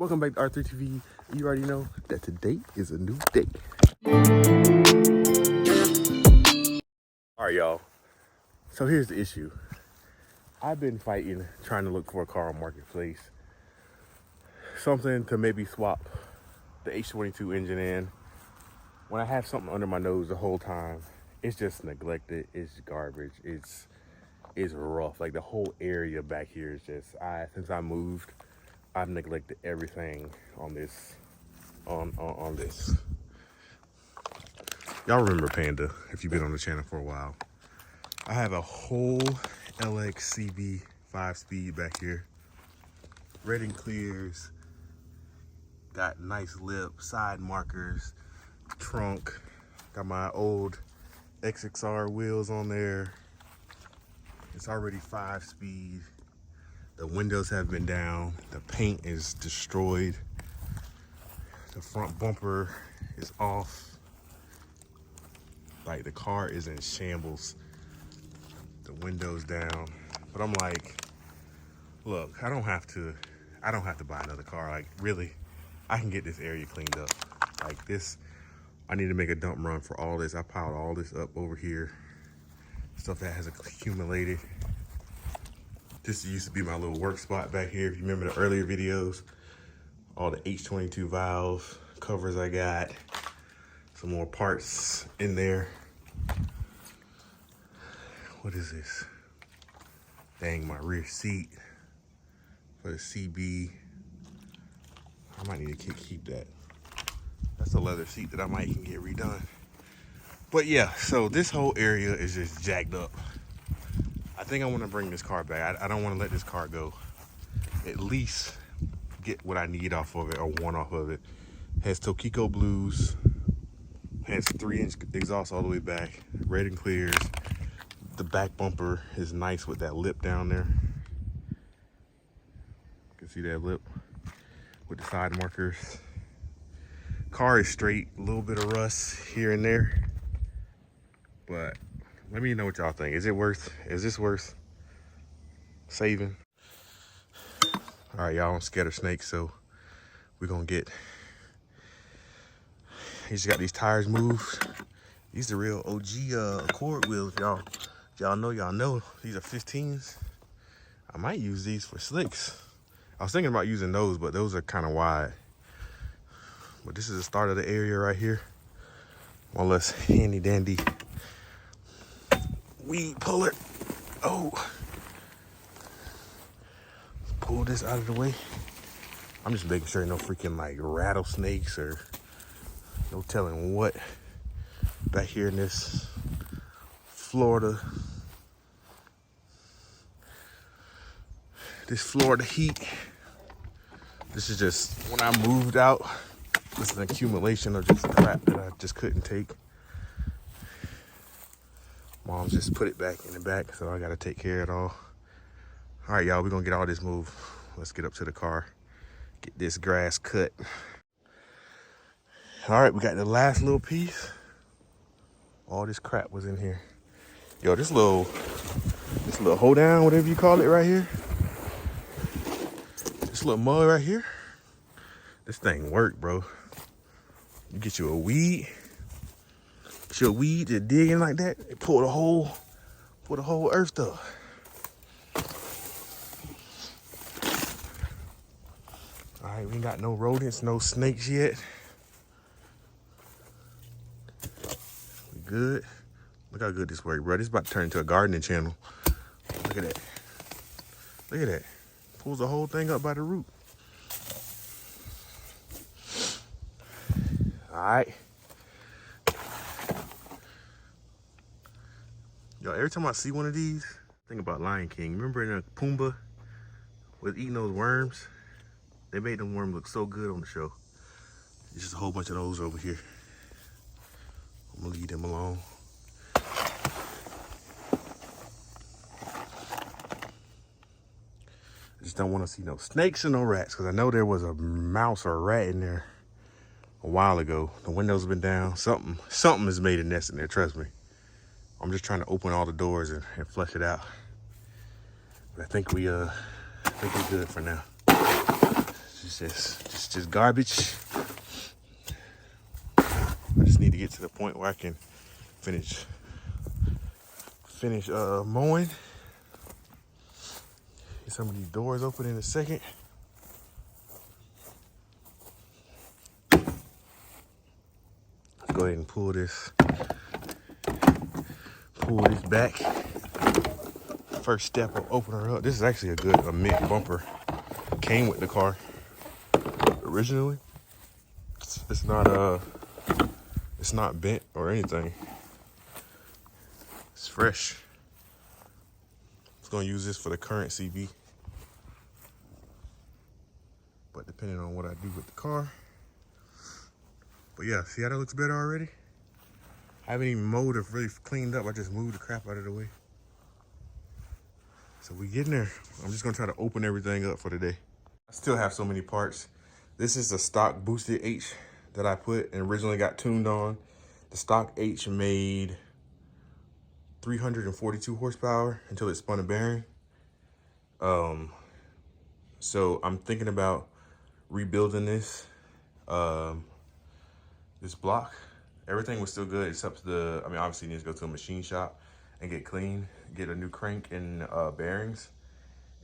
Welcome back to R3TV. You already know that today is a new day. All right, y'all. So here's the issue. I've been fighting, trying to look for a car on Marketplace. Something to maybe swap the H22 engine in. When I have something under my nose the whole time, it's just neglected. It's garbage. It's rough. Like the whole area back here is just, since I moved, I've neglected everything on this, on this. Y'all remember Panda, if you've been on the channel for a while. I have a whole LX CB 5-speed back here. Red and clears. Got nice lip, side markers, trunk. Got my old XXR wheels on there. It's already 5-speed. The windows have been down. The paint is destroyed. The front bumper is off. Like the car is in shambles. The windows down. But I'm like, look, I don't have to buy another car. Like really, I can get this area cleaned up. Like this, I need to make a dump run for all this. I piled all this up over here. Stuff that has accumulated. This used to be my little work spot back here. If you remember the earlier videos, all the H22 valve covers I got. Some more parts in there. What is this? Dang, my rear seat for the CB. I might need to keep that. That's a leather seat that I might can get redone. But yeah, so this whole area is just jacked up. I think I want to bring this car back. I don't want to let this car go. At least get what I need off of it, or one off of it. Has Tokiko blues. Has 3-inch exhaust all the way back. Red and clears. The back bumper is nice with that lip down there. You can see that lip with the side markers. Car is straight, a little bit of rust here and there. But let me know what y'all think. Is this worth saving? All right, y'all, I'm scared of snakes, so we're gonna get, he just got these tires moved. These are real OG Accord wheels, y'all. Y'all know, these are 15s. I might use these for slicks. I was thinking about using those, but those are kind of wide. But this is the start of the area right here. One less handy dandy weed puller. Oh. Pull this out of the way. I'm just making sure no freaking like rattlesnakes or no telling what back here in this Florida heat. This is just when I moved out. This is an accumulation of just crap that I just couldn't take. Mom just put it back in the back, so I gotta take care of it all. All right, y'all, we're gonna get all this moved. Let's get up to the car, get this grass cut. All right, we got the last little piece. All this crap was in here. Yo, this little hold down, whatever you call it right here. This little mud right here. This thing work, bro. You get you a weed. Get you a weed to dig in like that. It pull the whole earth up. All right, we ain't got no rodents, no snakes yet. We good. Look how good this works, bro. This is about to turn into a gardening channel. Look at that. Look at that. Pulls the whole thing up by the root. All right. Yo, every time I see one of these, think about Lion King. Remember in Pumbaa was eating those worms? They made them worms look so good on the show. There's just a whole bunch of those over here. I'm gonna leave them alone. I just don't want to see no snakes and no rats, because I know there was a mouse or a rat in there a while ago. The windows have been down. Something has made a nest in there, trust me. I'm just trying to open all the doors and flush it out. But I think we're good for now. This is just garbage. I just need to get to the point where I can finish mowing. Get some of these doors open in a second. Let's go ahead and pull this back. First step of opening her up. This is actually a mint bumper. Came with the car originally. It's not bent or anything. It's fresh. I'm gonna use this for the current CB. But depending on what I do with the car. But yeah, see how that looks better already? I haven't even mowed or really cleaned up. I just moved the crap out of the way. So we getting there. I'm just gonna try to open everything up for today. I still have so many parts. This is a stock boosted H that I put and originally got tuned on. The stock H made 342 horsepower until it spun a bearing. So I'm thinking about rebuilding this block. Everything was still good except obviously it needs to go to a machine shop and get clean, get a new crank and bearings.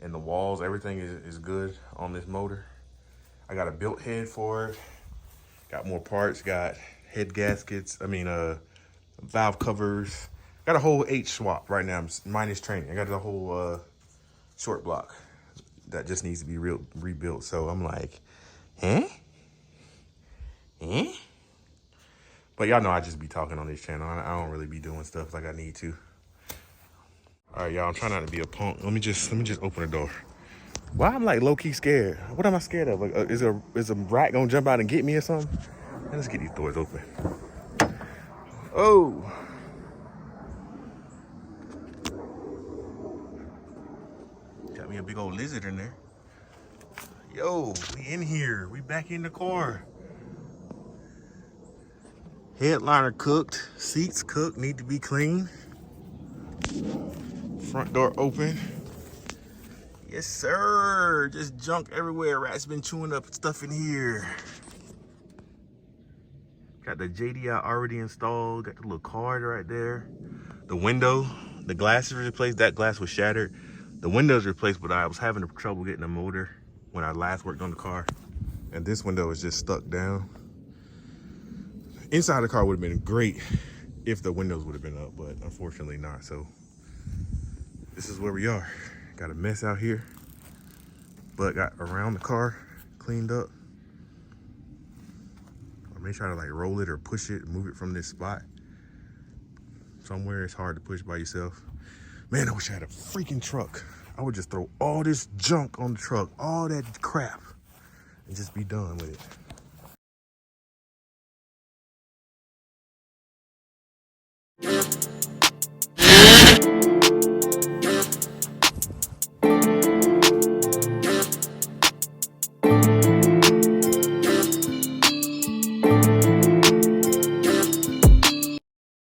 And the walls, everything is good on this motor. I got a built head for it. Got more parts, got head gaskets, valve covers. Got a whole H swap right now, minus training. I got the whole short block that just needs to be rebuilt. So I'm like, But y'all know I just be talking on this channel. I don't really be doing stuff like I need to. All right, y'all, I'm trying not to be a punk. Let me just open the door. Why I'm like low-key scared? What am I scared of? Like, is a rat gonna jump out and get me or something? Let's get these doors open. Oh. Got me a big old lizard in there. Yo, we in here. We back in the car. Headliner cooked, seats cooked, need to be clean. Front door open. Yes, sir. Just junk everywhere. Rats been chewing up stuff in here. Got the JDI already installed. Got the little card right there. The window, the glass is replaced. That glass was shattered. The window's replaced, but I was having trouble getting the motor when I last worked on the car. And this window is just stuck down. Inside the car would have been great if the windows would have been up, but unfortunately not. So this is where we are. Got a mess out here, but got around the car cleaned up. I may try to like roll it or push it, move it from this spot. Somewhere it's hard to push by yourself. Man, I wish I had a freaking truck. I would just throw all this junk on the truck, all that crap, and just be done with it.